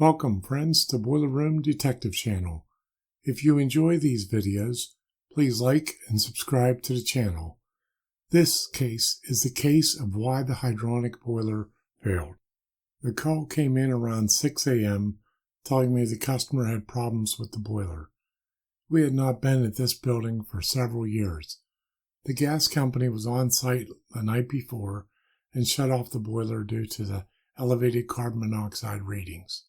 Welcome, friends, to Boiler Room Detective Channel. If you enjoy these videos, please like and subscribe to the channel. This case is the case of why the hydronic boiler failed. The call came in around 6 a.m. telling me the customer had problems with the boiler. We had not been at this building for several years. The gas company was on site the night before and shut off the boiler due to the elevated carbon monoxide readings.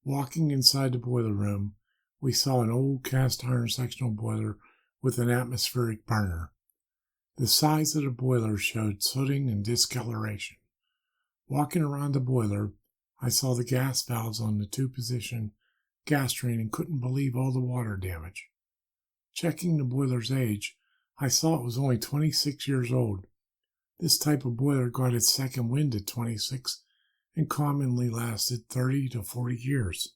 Walking inside the boiler room, we saw an old cast iron sectional boiler with an atmospheric burner. The sides of the boiler showed sooting and discoloration. Walking around the boiler, I saw the gas valves on the two-position gas drain and couldn't believe all the water damage. Checking the boiler's age, I saw it was only 26 years old. This type of boiler got its second wind at 26 and commonly lasted 30 to 40 years.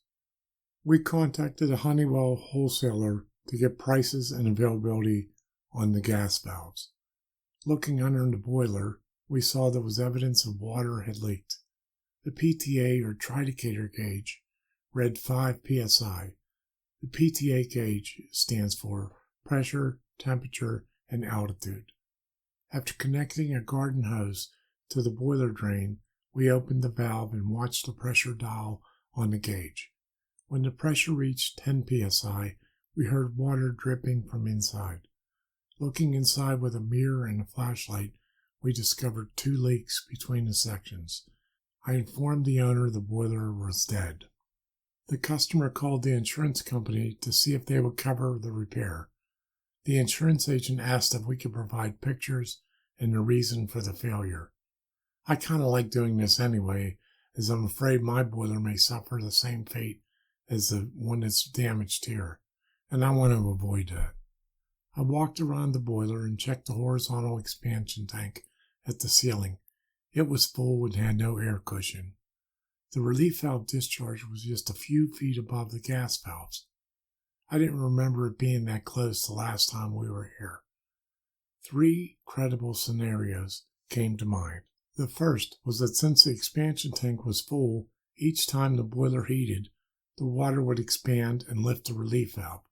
We contacted a Honeywell wholesaler to get prices and availability on the gas valves. Looking under the boiler, we saw there was evidence of water had leaked. The PTA or tridicator gauge read 5 psi. The PTA gauge stands for pressure, temperature, and altitude. After connecting a garden hose to the boiler drain, we opened the valve and watched the pressure dial on the gauge. When the pressure reached 10 psi, we heard water dripping from inside. Looking inside with a mirror and a flashlight, we discovered 2 leaks between the sections. I informed the owner the boiler was dead. The customer called the insurance company to see if they would cover the repair. The insurance agent asked if we could provide pictures and the reason for the failure. I kind of like doing this anyway, as I'm afraid my boiler may suffer the same fate as the one that's damaged here, and I want to avoid that. I walked around the boiler and checked the horizontal expansion tank at the ceiling. It was full and had no air cushion. The relief valve discharge was just a few feet above the gas valves. I didn't remember it being that close the last time we were here. 3 credible scenarios came to mind. The first was that since the expansion tank was full, each time the boiler heated, the water would expand and lift the relief valve.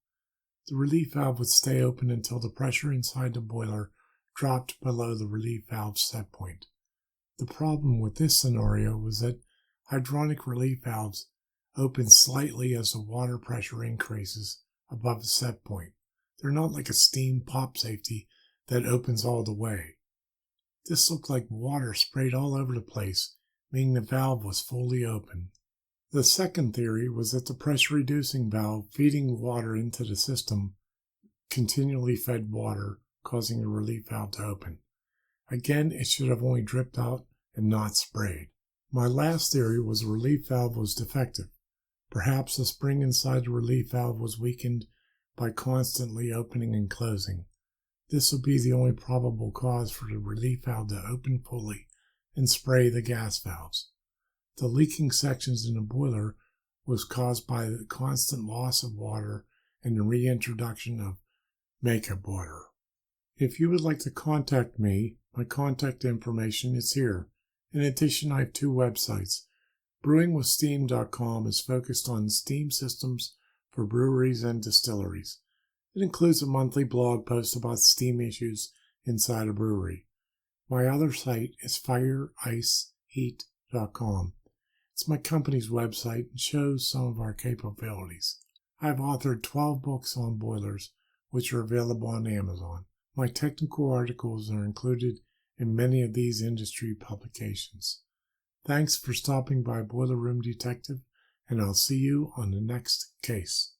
The relief valve would stay open until the pressure inside the boiler dropped below the relief valve set point. The problem with this scenario was that hydronic relief valves open slightly as the water pressure increases above the set point. They're not like a steam pop safety that opens all the way. This looked like water sprayed all over the place, meaning the valve was fully open. The second theory was that the pressure-reducing valve feeding water into the system continually fed water, causing the relief valve to open. Again, it should have only dripped out and not sprayed. My last theory was the relief valve was defective. Perhaps the spring inside the relief valve was weakened by constantly opening and closing. This would be the only probable cause for the relief valve to open fully and spray the gas valves. The leaking sections in the boiler was caused by the constant loss of water and the reintroduction of makeup water. If you would like to contact me, my contact information is here. In addition, I have 2 websites. BrewingWithSteam.com is focused on steam systems for breweries and distilleries. It includes a monthly blog post about steam issues inside a brewery. My other site is FireIceHeat.com. It's my company's website and shows some of our capabilities. I've authored 12 books on boilers, which are available on Amazon. My technical articles are included in many of these industry publications. Thanks for stopping by Boiler Room Detective, and I'll see you on the next case.